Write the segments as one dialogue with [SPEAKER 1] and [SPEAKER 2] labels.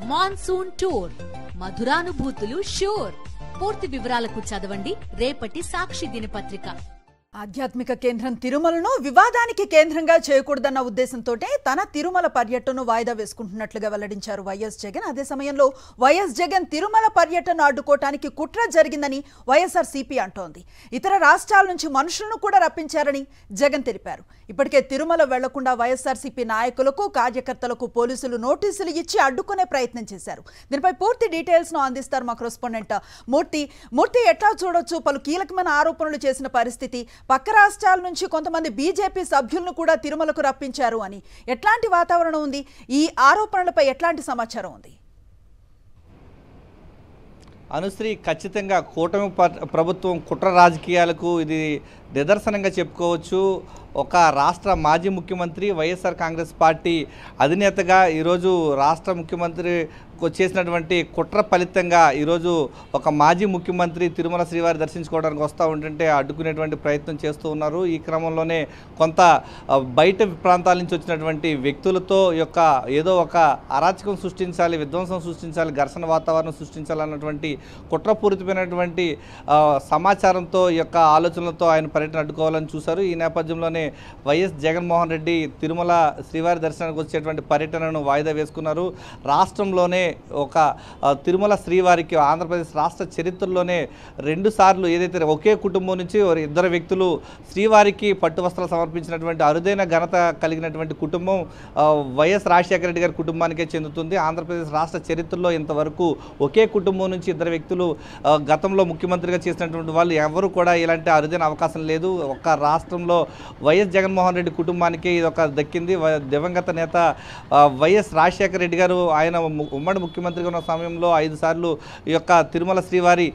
[SPEAKER 1] Monsoon tour, మధురానుభూతులు sure. పూర్తి వివరాలకు చదవండి రేపటి సాక్షి దినపత్రిక.
[SPEAKER 2] ఆధ్యాత్మిక కేంద్రం తిరుమలను వివాదానికి కేంద్రంగా చేయకూడదన్న ఉద్దేశంతోటే తన తిరుమల పర్యటనను వాయిదా వేసుకుంటున్నట్లుగా వెల్లడించారు వైఎస్ జగన్. అదే సమయంలో వైఎస్ జగన్ తిరుమల పర్యటన అడ్డుకోవటానికి కుట్ర జరిగిందని వైఎస్ఆర్సీపీ అంటోంది. ఇతర రాష్ట్రాల నుంచి మనుషులను కూడా రప్పించారని జగన్ తెలిపారు. ఇప్పటికే తిరుమల వెళ్లకుండా వైఎస్ఆర్సీపీ నాయకులకు, కార్యకర్తలకు పోలీసులు నోటీసులు ఇచ్చి అడ్డుకునే ప్రయత్నం చేశారు. దీనిపై పూర్తి డీటెయిల్స్ ను అందిస్తారు మా కరెస్పాండెంట్ మూర్తి. ఎట్లా చూడొచ్చు, పలు కీలకమైన ఆరోపణలు చేసిన పరిస్థితి, పక్క రాష్ట్రాల నుంచి కొంతమంది బీజేపీ సభ్యులను కూడా తిరుమలకు రప్పించారు అని ఎట్లాంటి వాతావరణం ఉంది? ఈ ఆరోపణలపై ఎట్లాంటి సమాచారం ఉంది?
[SPEAKER 3] అనుశ్రీ, ఖచ్చితంగా కూటమి ప్రభుత్వం కుట్ర రాజకీయాలకు ఇది నిదర్శనంగా చెప్పుకోవచ్చు. ఒక రాష్ట్ర మాజీ ముఖ్యమంత్రి, వైఎస్ఆర్ కాంగ్రెస్ పార్టీ అధినేతగా ఈరోజు రాష్ట్ర ముఖ్యమంత్రి చేసినటువంటి కుట్ర ఫలితంగా ఈరోజు ఒక మాజీ ముఖ్యమంత్రి తిరుమల శ్రీవారి దర్శించుకోవడానికి వస్తూ ఉంటుంటే అడ్డుకునేటువంటి ప్రయత్నం చేస్తూ ఉన్నారు. ఈ క్రమంలోనే కొంత బయట ప్రాంతాల నుంచి వచ్చినటువంటి వ్యక్తులతో ఏదో ఒక అరాచకం సృష్టించాలి, విధ్వంసం సృష్టించాలి, ఘర్షణ వాతావరణం సృష్టించాలన్నటువంటి కుట్రపూరితమైనటువంటి సమాచారంతో ఆలోచనలతో ఆయన పర్యటన అడ్డుకోవాలని చూశారు. ఈ నేపథ్యంలోనే వైఎస్ జగన్మోహన్ రెడ్డి తిరుమల శ్రీవారి దర్శనానికి వచ్చేటువంటి పర్యటనను వాయిదా వేసుకున్నారు. రాష్ట్రంలోనే ఒక తిరుమల శ్రీవారికి ఆంధ్రప్రదేశ్ రాష్ట్ర చరిత్రలోనే 2 సార్లు ఏదైతే ఒకే కుటుంబం నుంచి 2 వ్యక్తులు శ్రీవారికి పట్టు వస్త్రాలు సమర్పించినటువంటి అరుదైన ఘనత కలిగినటువంటి కుటుంబం వైఎస్ రాజశేఖర రెడ్డి గారి కుటుంబానికే చెందుతుంది. ఆంధ్రప్రదేశ్ రాష్ట్ర చరిత్రలో ఇంతవరకు ఒకే కుటుంబం నుంచి 2 వ్యక్తులు గతంలో ముఖ్యమంత్రిగా చేసినటువంటి వాళ్ళు ఎవరు కూడా ఇలాంటి అరుదైన అవకాశం లేదు. ఒక రాష్ట్రంలో వైఎస్ జగన్మోహన్ రెడ్డి కుటుంబానికి ఇది ఒక దక్కింది. దివంగత నేత వైఎస్ రాజశేఖర రెడ్డి గారు ఆయన ఉమ్మడి ముఖ్యమంత్రిగా ఉన్న సమయంలో 5 సార్లు తిరుమల శ్రీవారి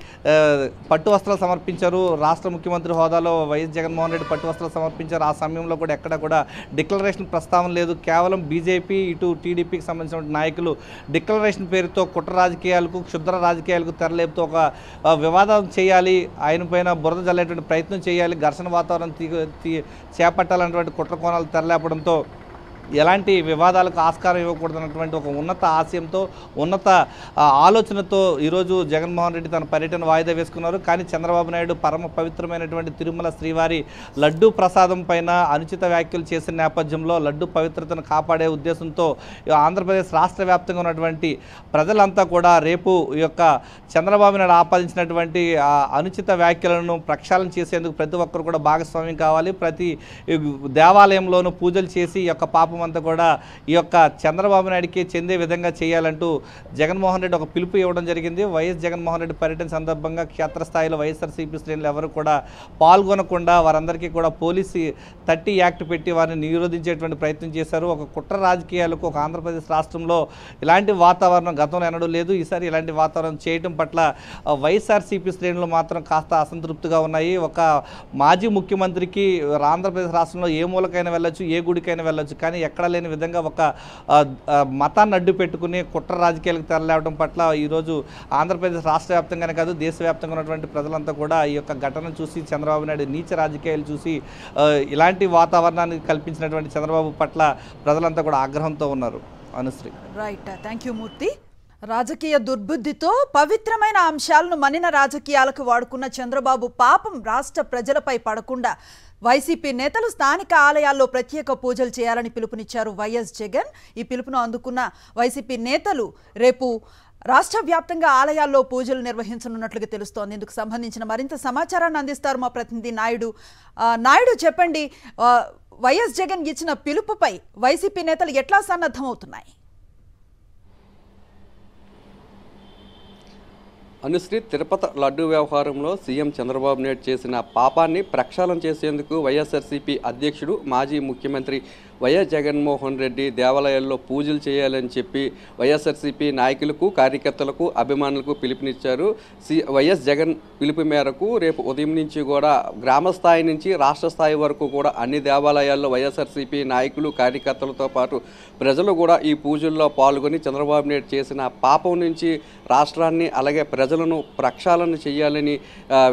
[SPEAKER 3] పట్టు వస్త్రాలు సమర్పించారు. రాష్ట్ర ముఖ్యమంత్రి హోదాలో వైఎస్ జగన్మోహన్ రెడ్డి పట్టు వస్త్రాలు సమర్పించారు. ఆ సమయంలో కూడా ఎక్కడ కూడా డిక్లరేషన్ ప్రస్తావన లేదు. కేవలం బీజేపీ, ఇటు టీడీపీకి సంబంధించిన నాయకులు డిక్లరేషన్ పేరుతో కుట్ర రాజకీయాలకు, క్షుద్ర రాజకీయాలకు తెరలేపుతూ ఒక వివాదం చేయాలి, ఆయన పైన బురద జల్లేటువంటి ప్రయత్నం చేయాలి, ఘర్షణ వాతావరణం చేపట్టాలన్నటువంటి కుట్ర కోణాలు తెరలేపడంతో ఎలాంటి వివాదాలకు ఆస్కారం ఇవ్వకూడదన్నటువంటి ఒక ఉన్నత ఆశయంతో, ఉన్నత ఆలోచనతో ఈరోజు జగన్మోహన్ రెడ్డి తన పర్యటన వాయిదా వేసుకున్నారు. కానీ చంద్రబాబు నాయుడు పరమ పవిత్రమైనటువంటి తిరుమల శ్రీవారి లడ్డూ ప్రసాదం పైన అనుచిత వ్యాఖ్యలు చేసిన నేపథ్యంలో లడ్డూ పవిత్రతను కాపాడే ఉద్దేశంతో ఆంధ్రప్రదేశ్ రాష్ట్ర వ్యాప్తంగా ఉన్నటువంటి ప్రజలంతా కూడా రేపు చంద్రబాబు నాయుడు ఆపాదించినటువంటి అనుచిత వ్యాఖ్యలను ప్రక్షాళన చేసేందుకు ప్రతి ఒక్కరు కూడా భాగస్వామ్యం కావాలి. ప్రతి దేవాలయంలోనూ పూజలు చేసి పాపం అంతా కూడా చంద్రబాబు నాయుడికి చెందే విధంగా చేయాలంటూ జగన్మోహన్ రెడ్డి ఒక పిలుపు ఇవ్వడం జరిగింది. వైఎస్ జగన్మోహన్ రెడ్డి పర్యటన సందర్భంగా క్షేత్రస్థాయిలో వైఎస్ఆర్సీపీ శ్రేణులు ఎవరు కూడా పాల్గొనకుండా వారందరికీ కూడా పోలీసు 30 యాక్ట్ పెట్టి వారిని నిరోధించేటువంటి ప్రయత్నం చేశారు. ఒక కుట్ర రాజకీయాలకు ఒక ఆంధ్రప్రదేశ్ రాష్ట్రంలో ఇలాంటి వాతావరణం గతంలో ఎన్నడూ లేదు. ఈసారి ఇలాంటి వాతావరణం చేయడం పట్ల వైఎస్ఆర్సీపీ శ్రేణులు మాత్రం కాస్త అసంతృప్తిగా ఉన్నాయి. ఒక మాజీ ముఖ్యమంత్రికి ఆంధ్రప్రదేశ్ రాష్ట్రంలో ఏ మూలకైనా వెళ్ళొచ్చు, ఏ గుడికైనా వెళ్ళొచ్చు, కానీ ఎక్కడ లేని విధంగా ఒక మతాన్ని అడ్డు పెట్టుకుని కుట్ర రాజకీయాలకు తెరలేవడం పట్ల ఈరోజు ఆంధ్రప్రదేశ్ రాష్ట్ర వ్యాప్తంగానే కాదు దేశవ్యాప్తంగా ఉన్నటువంటి ప్రజలంతా కూడా ఈ ఘటన చూసి, చంద్రబాబు నాయుడు నీచ రాజకీయాలు చూసి ఇలాంటి వాతావరణాన్ని కల్పించినటువంటి చంద్రబాబు పట్ల ప్రజలంతా కూడా ఆగ్రహంతో ఉన్నారు. అనుశ్రీ,
[SPEAKER 2] రైట్, థ్యాంక్ యూ మూర్తి. రాజకీయ దుర్బుద్ధితో పవిత్రమైన అంశాలను మనిన రాజకీయాలకు వాడుకున్న చంద్రబాబు పాపం రాష్ట్ర ప్రజలపై పడకుండా వైసీపీ నేతలు స్థానిక ఆలయాల్లో ప్రత్యేక పూజలు చేయాలని పిలుపునిచ్చారు వైఎస్ జగన్. ఈ పిలుపును అందుకున్న వైసీపీ నేతలు రేపు రాష్ట్ర వ్యాప్తంగా ఆలయాల్లో పూజలు నిర్వహించనున్నట్లుగా తెలుస్తోంది. ఇందుకు సంబంధించిన మరింత సమాచారాన్ని అందిస్తారు మా ప్రతినిధి నాయుడు. చెప్పండి, వైఎస్ జగన్ ఇచ్చిన పిలుపుపై వైసీపీ నేతలు ఎట్లా సన్నద్ధమవుతున్నాయి?
[SPEAKER 4] అనుశ్రీ, తిరుపతి లడ్డూ వ్యవహారంలో సీఎం చంద్రబాబు నాయుడు చేసిన పాపాన్ని ప్రక్షాళన చేసేందుకు వైఎస్ఆర్సీపీ అధ్యక్షుడు మాజీ ముఖ్యమంత్రి వైఎస్ జగన్మోహన్ రెడ్డి దేవాలయాల్లో పూజలు చేయాలని చెప్పి వైఎస్ఆర్సీపీ నాయకులకు, కార్యకర్తలకు, అభిమానులకు పిలుపునిచ్చారు. వైఎస్ జగన్ పిలుపు మేరకు రేపు ఉదయం నుంచి కూడా గ్రామ స్థాయి నుంచి రాష్ట్ర స్థాయి వరకు కూడా అన్ని దేవాలయాల్లో వైఎస్ఆర్సీపీ నాయకులు, కార్యకర్తలతో పాటు ప్రజలు కూడా ఈ పూజల్లో పాల్గొని చంద్రబాబు నాయుడు చేసిన పాపం నుంచి రాష్ట్రాన్ని అలాగే ప్రజలను ప్రక్షాళన చేయాలని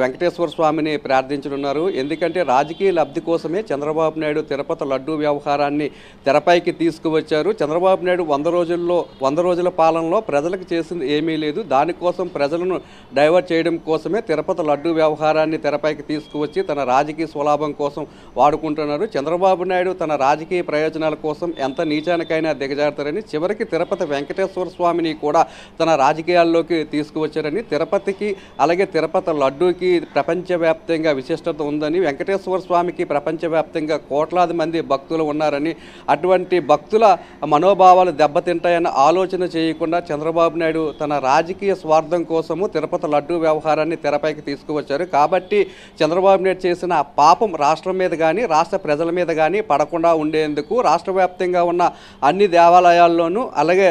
[SPEAKER 4] వెంకటేశ్వర స్వామిని ప్రార్థించనున్నారు. ఎందుకంటే రాజకీయ లబ్ధి కోసమే చంద్రబాబు నాయుడు తిరుపతి లడ్డూ వ్యవహారాన్ని వ్యవహారాన్ని తెరపైకి తీసుకువచ్చారు. చంద్రబాబు నాయుడు 100 రోజుల పాలనలో ప్రజలకు చేసింది ఏమీ లేదు. దానికోసం ప్రజలను డైవర్ట్ చేయడం కోసమే తిరుపతి లడ్డు వ్యవహారాన్ని తెరపైకి తీసుకువచ్చి తన రాజకీయ స్వలాభం కోసం వాడుకుంటున్నారు. చంద్రబాబు నాయుడు తన రాజకీయ ప్రయోజనాల కోసం ఎంత నీచానికైనా దిగజారుతారని, చివరికి తిరుపతి వెంకటేశ్వర స్వామిని కూడా తన రాజకీయాల్లోకి తీసుకువచ్చారని, తిరుపతికి అలాగే తిరుపతి లడ్డూకి ప్రపంచవ్యాప్తంగా విశిష్టత ఉందని, వెంకటేశ్వర స్వామికి ప్రపంచవ్యాప్తంగా కోట్లాది మంది భక్తులు ఉన్నారని, అటువంటి భక్తుల మనోభావాలు దెబ్బతింటాయన్న ఆలోచన చేయకుండా చంద్రబాబు నాయుడు తన రాజకీయ స్వార్థం కోసము తిరుపతి లడ్డూ వ్యవహారాన్ని తెరపైకి తీసుకువచ్చారు. కాబట్టి చంద్రబాబు నాయుడు చేసిన పాపం రాష్ట్రం మీద కానీ రాష్ట్ర ప్రజల మీద కానీ పడకుండా ఉండేందుకు రాష్ట్ర వ్యాప్తంగా ఉన్న అన్ని దేవాలయాల్లోనూ అలాగే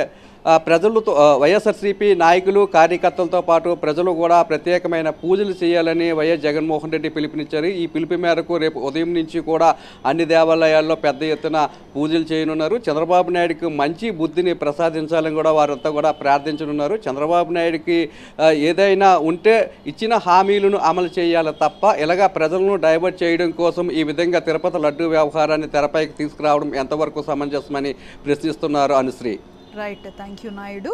[SPEAKER 4] ప్రజలతో వైఎస్ఆర్సీపీ నాయకులు కార్యకర్తలతో పాటు ప్రజలు కూడా ప్రత్యేకమైన పూజలు చేయాలని వైఎస్ జగన్మోహన్ రెడ్డి పిలుపునిచ్చారు. ఈ పిలుపు మేరకు రేపు ఉదయం నుంచి కూడా అన్ని దేవాలయాల్లో పెద్ద ఎత్తున పూజలు చేయనున్నారు. చంద్రబాబు నాయుడుకి మంచి బుద్ధిని ప్రసాదించాలని కూడా వారంతా కూడా ప్రార్థించనున్నారు. చంద్రబాబు నాయుడికి ఏదైనా ఉంటే ఇచ్చిన హామీలను అమలు చేయాలి తప్ప ఇలాగా ప్రజలను డైవర్ట్ చేయడం కోసం ఈ విధంగా తిరుపతి లడ్డు వ్యవహారాన్ని తెరపైకి తీసుకురావడం ఎంతవరకు సమంజసమని ప్రశ్నిస్తున్నారు Anusri.
[SPEAKER 2] Right, thank you Naidu.